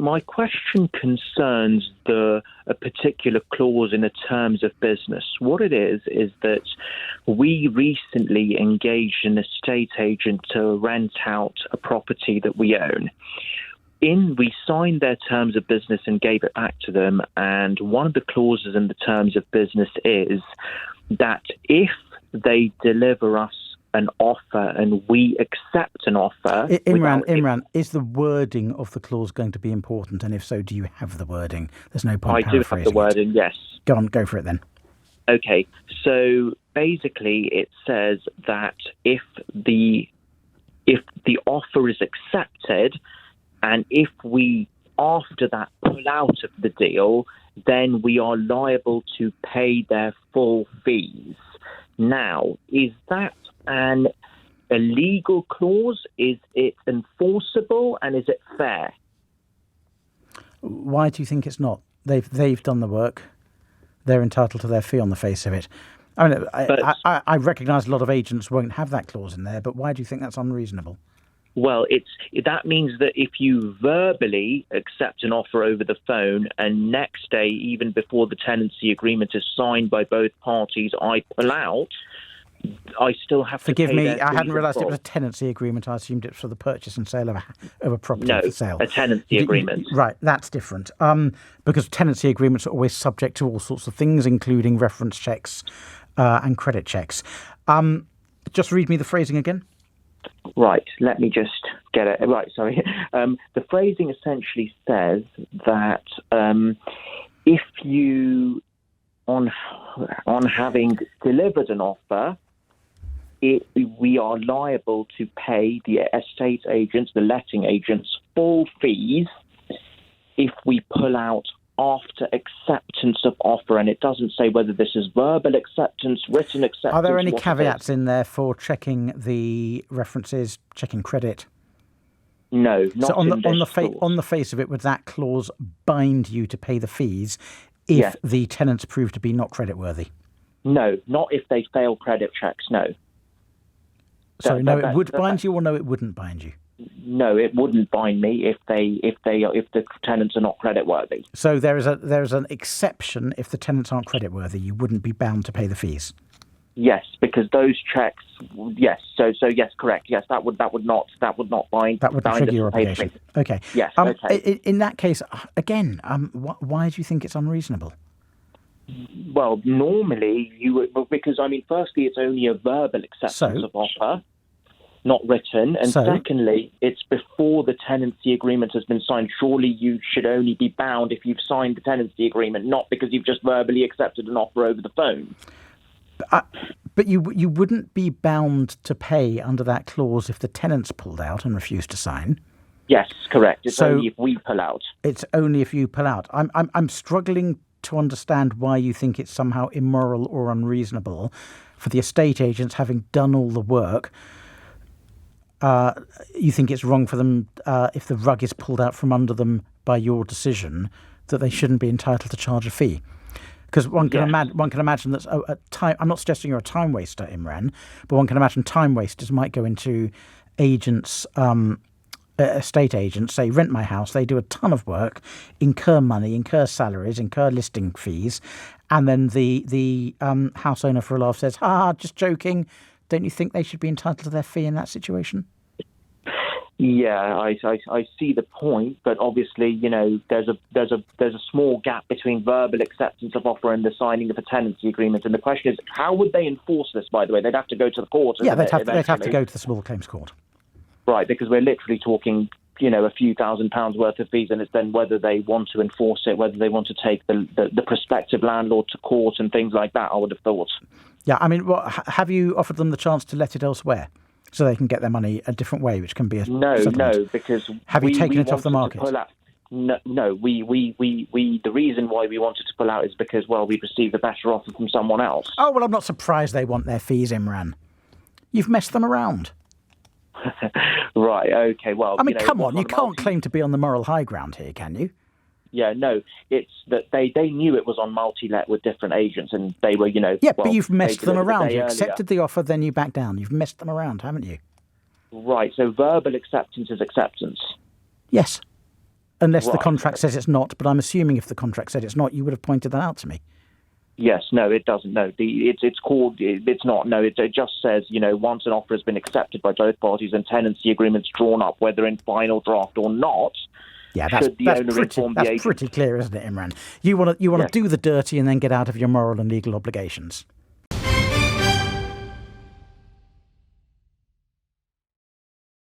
my question concerns a particular clause in the terms of business. What it is that we recently engaged an estate agent to rent out a property that we own. We signed their terms of business and gave it back to them, and one of the clauses in the terms of business is that if they deliver us an offer and we accept an offer... Imran, is the wording of the clause going to be important? And if so, do you have the wording? There's no point paraphrasing I do have the wording, yes. Go on, go for it then. Okay, so basically it says that if the offer is accepted and if we, after that, pull out of the deal, then we are liable to pay their full fees. Now, is that a legal clause? Is it enforceable, and is it fair? Why do you think it's not? They've done the work. They're entitled to their fee on the face of it. I mean, I recognise a lot of agents won't have that clause in there, but why do you think that's unreasonable? Well, that means that if you verbally accept an offer over the phone and next day, even before the tenancy agreement is signed by both parties, I pull out, I still have to pay. Forgive me, I hadn't realised it was a tenancy agreement. I assumed it was for the purchase and sale of a property for sale. No, a tenancy agreement. Right, that's different. Because tenancy agreements are always subject to all sorts of things, including reference checks and credit checks. Just read me the phrasing again. Right, let me just get it. Right, sorry. The phrasing essentially says that if you, on having delivered an offer, we are liable to pay the estate agents, the letting agents, full fees if we pull out after acceptance of offer. And it doesn't say whether this is verbal acceptance, written acceptance. Are there any caveats in there for checking the references, checking credit? No, not so on the face of it, would that clause bind you to pay the fees if the tenants prove to be not creditworthy? No, not if they fail credit checks, no. So it would bind you, or no, it wouldn't bind you? No, it wouldn't bind me if the tenants are not creditworthy. So there is an exception if the tenants aren't creditworthy. You wouldn't be bound to pay the fees. Yes, because those checks. Yes, so yes, correct. Yes, that would not bind. That would trigger your obligation. Okay. Yes. Okay. In that case, again, why do you think it's unreasonable? Well, normally because firstly, it's only a verbal acceptance of offer, not written, and secondly, it's before the tenancy agreement has been signed. Surely you should only be bound if you've signed the tenancy agreement, not because you've just verbally accepted an offer over the phone. But you wouldn't be bound to pay under that clause if the tenants pulled out and refused to sign. Yes, correct. It's only if we pull out. It's only if you pull out. I'm struggling to understand why you think it's somehow immoral or unreasonable for the estate agents, having done all the work. You think it's wrong for them if the rug is pulled out from under them by your decision, that they shouldn't be entitled to charge a fee. Because one can imagine that time. I'm not suggesting you're a time waster, Imran, but one can imagine time wasters might go into agents, estate agents, say, rent my house. They do a ton of work, incur money, incur salaries, incur listing fees, and then the house owner for a laugh says, just joking. Don't you think they should be entitled to their fee in that situation? Yeah, I see the point, but obviously, there's a small gap between verbal acceptance of offer and the signing of a tenancy agreement. And the question is, how would they enforce this? By the way, they'd have to go to the court. Yeah, they'd have to go to the small claims court. Right, because we're literally talking, a few £1,000s worth of fees, and it's then whether they want to enforce it, whether they want to take the prospective landlord to court and things like that. I would have thought. Yeah, have you offered them the chance to let it elsewhere, so they can get their money a different way, which can be a settlement? No, because have you taken it off the market? No, we the reason why we wanted to pull out is because we've received a better offer from someone else. Oh well, I'm not surprised they want their fees, Imran. You've messed them around. Right. Okay. Well, come on, you can't claim to be on the moral high ground here, can you? Yeah, no, it's that they knew it was on multi-let with different agents, and they were, Yeah, but you've messed them around. You accepted the offer, then you back down. You've messed them around, haven't you? Right, so verbal acceptance is acceptance. Yes. Unless the Right. contract says it's not, but I'm assuming if the contract said it's not, you would have pointed that out to me. Yes, no, it doesn't. No, it's not. No, it just says, once an offer has been accepted by both parties and tenancy agreements drawn up, whether in final draft or not. Yeah, that's pretty clear, isn't it, Imran? You want to do the dirty and then get out of your moral and legal obligations.